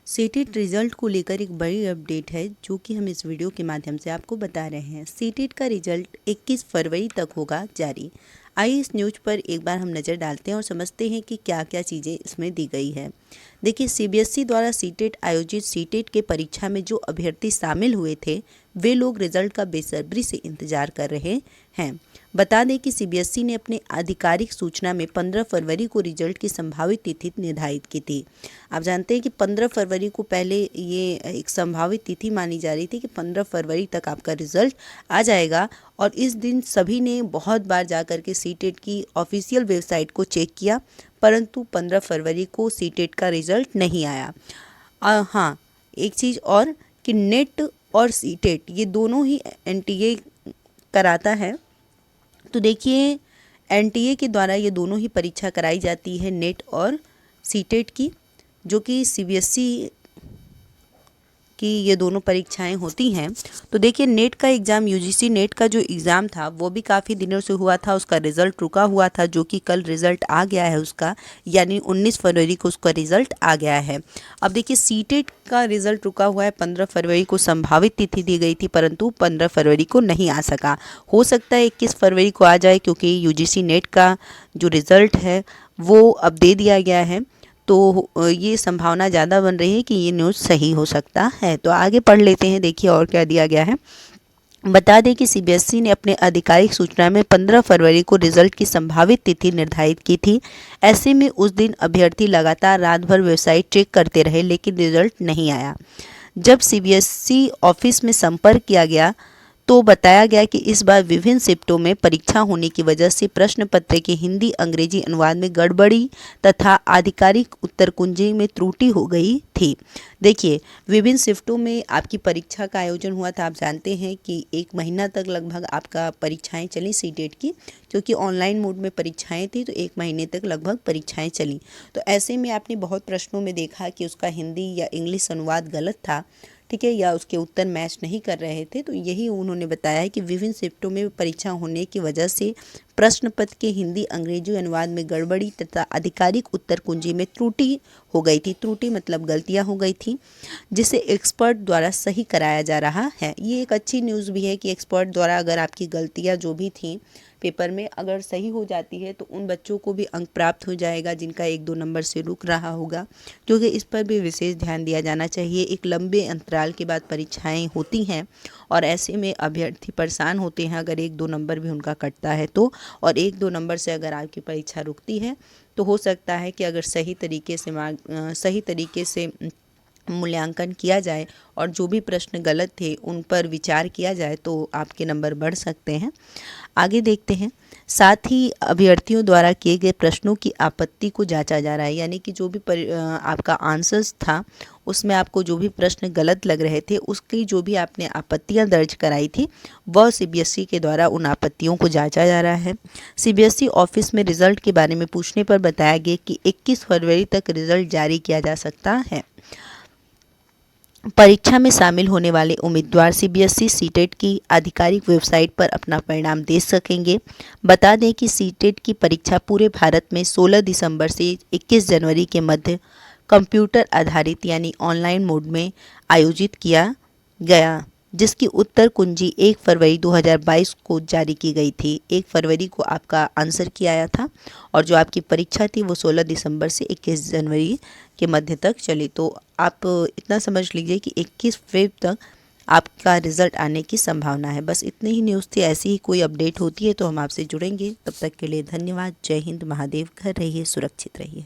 CTET result को लेकर एक बड़ी अपडेट है जो कि हम इस वीडियो के माध्यम से आपको बता रहे हैं। सीटेट का रिजल्ट 21 फरवरी तक होगा जारी। आइए इस न्यूज़ पर एक बार हम नज़र डालते हैं और समझते हैं कि क्या क्या चीज़ें इसमें दी गई है। देखिए, सीबीएसई द्वारा सीटेट आयोजित सीटेट के परीक्षा में जो अभ्यर्थी शामिल हुए थे वे लोग रिजल्ट का बेसब्री से इंतजार कर रहे हैं। बता दें कि सीबीएसई ने अपने आधिकारिक सूचना में 15 फरवरी को रिजल्ट की संभावित तिथि निर्धारित की थी। आप जानते हैं कि 15 फरवरी को पहले ये एक संभावित तिथि मानी जा रही थी कि 15 फरवरी तक आपका रिजल्ट आ जाएगा और इस दिन सभी ने बहुत बार जा कर के सीटेट की ऑफिशियल वेबसाइट को चेक किया, परंतु 15 फरवरी को सीटेट का रिजल्ट नहीं आया। हाँ, एक चीज़ और कि नेट और सीटेट ये दोनों ही एनटीए कराता है। तो देखिए, एनटीए के द्वारा ये दोनों ही परीक्षा कराई जाती है, नेट और सीटेट की, जो कि सीबीएसई की ये दोनों परीक्षाएं होती हैं। तो देखिए, नेट का एग्ज़ाम, यूजीसी नेट का जो एग्ज़ाम था वो भी काफ़ी दिनों से हुआ था, उसका रिज़ल्ट रुका हुआ था, जो कि कल रिज़ल्ट आ गया है उसका, यानी 19 फरवरी को उसका रिज़ल्ट आ गया है। अब देखिए, सीटेट का रिज़ल्ट रुका हुआ है, 15 फरवरी को संभावित तिथि दी गई थी, परंतु 15 फरवरी को नहीं आ सका। हो सकता है 21 फरवरी को आ जाए, क्योंकि यूजीसी नेट का जो रिज़ल्ट है वो अब दे दिया गया है। तो ये संभावना ज़्यादा बन रही है कि ये न्यूज़ सही हो सकता है। तो आगे पढ़ लेते हैं, देखिए और क्या दिया गया है। बता दें कि सीबीएसई ने अपने आधिकारिक सूचना में 15 फरवरी को रिजल्ट की संभावित तिथि निर्धारित की थी। ऐसे में उस दिन अभ्यर्थी लगातार रात भर वेबसाइट चेक करते रहे, लेकिन रिजल्ट नहीं आया। जब सीबीएसई ऑफिस में संपर्क किया गया तो बताया गया कि इस बार विभिन्न शिफ्टों में परीक्षा होने की वजह से प्रश्न पत्र के हिंदी अंग्रेजी अनुवाद में गड़बड़ी तथा आधिकारिक उत्तर कुंजी में त्रुटि हो गई थी। देखिए, विभिन्न शिफ्टों में आपकी परीक्षा का आयोजन हुआ था। आप जानते हैं कि 1 महीना तक लगभग आपका परीक्षाएं चली सीटेट की, क्योंकि ऑनलाइन मोड में परीक्षाएं थी, तो 1 महीने तक लगभग परीक्षाएं चली। तो ऐसे में आपने बहुत प्रश्नों में देखा कि उसका हिंदी या इंग्लिश अनुवाद गलत था, ठीक है, या उसके उत्तर मैच नहीं कर रहे थे। तो यही उन्होंने बताया है कि विभिन्न शिफ्टों में परीक्षा होने की वजह से प्रश्न पत्र के हिंदी अंग्रेजी अनुवाद में गड़बड़ी तथा आधिकारिक उत्तर कुंजी में त्रुटि हो गई थी। त्रुटि मतलब गलतियां हो गई थी, जिसे एक्सपर्ट द्वारा सही कराया जा रहा है। ये एक अच्छी न्यूज़ भी है कि एक्सपर्ट द्वारा अगर आपकी गलतियां जो भी थी पेपर में अगर सही हो जाती है तो उन बच्चों को भी अंक प्राप्त हो जाएगा जिनका 1-2 नंबर से रुक रहा होगा, क्योंकि इस पर भी विशेष ध्यान दिया जाना चाहिए। एक लंबे अंतराल के बाद परीक्षाएं होती हैं और ऐसे में अभ्यर्थी परेशान होते हैं अगर 1-2 नंबर भी उनका कटता है तो, और 1-2 नंबर से अगर आपकी परीक्षा रुकती है तो हो सकता है कि अगर सही तरीके से मूल्यांकन किया जाए और जो भी प्रश्न गलत थे उन पर विचार किया जाए तो आपके नंबर बढ़ सकते हैं। आगे देखते हैं। साथ ही अभ्यर्थियों द्वारा किए गए प्रश्नों की आपत्ति को जांचा जा रहा है, यानी कि जो भी आपका आंसर्स था उसमें आपको जो भी प्रश्न गलत लग रहे थे उसकी जो भी आपने आपत्तियां दर्ज कराई थी वह सीबीएसई के द्वारा उन आपत्तियों को जांचा जा रहा है। सीबीएसई ऑफिस में रिजल्ट के बारे में पूछने पर बताया गया कि 21 फरवरी तक रिजल्ट जारी किया जा सकता है। परीक्षा में शामिल होने वाले उम्मीदवार सीबीएसई सीटेट की आधिकारिक वेबसाइट पर अपना परिणाम दे सकेंगे। बता दें कि सीटेट की परीक्षा पूरे भारत में 16 दिसंबर से 21 जनवरी के मध्य कंप्यूटर आधारित यानी ऑनलाइन मोड में आयोजित किया गया, जिसकी उत्तर कुंजी 1 फरवरी 2022 को जारी की गई थी। 1 फरवरी को आपका आंसर की आया था और जो आपकी परीक्षा थी वो 16 दिसंबर से 21 जनवरी के मध्य तक चली। तो आप इतना समझ लीजिए कि 21 फेब तक आपका रिज़ल्ट आने की संभावना है। बस इतनी ही न्यूज़ थी। ऐसी ही कोई अपडेट होती है तो हम आपसे जुड़ेंगे। तब तक के लिए धन्यवाद। जय हिंद, महादेव। घर रहिए, सुरक्षित रहिए।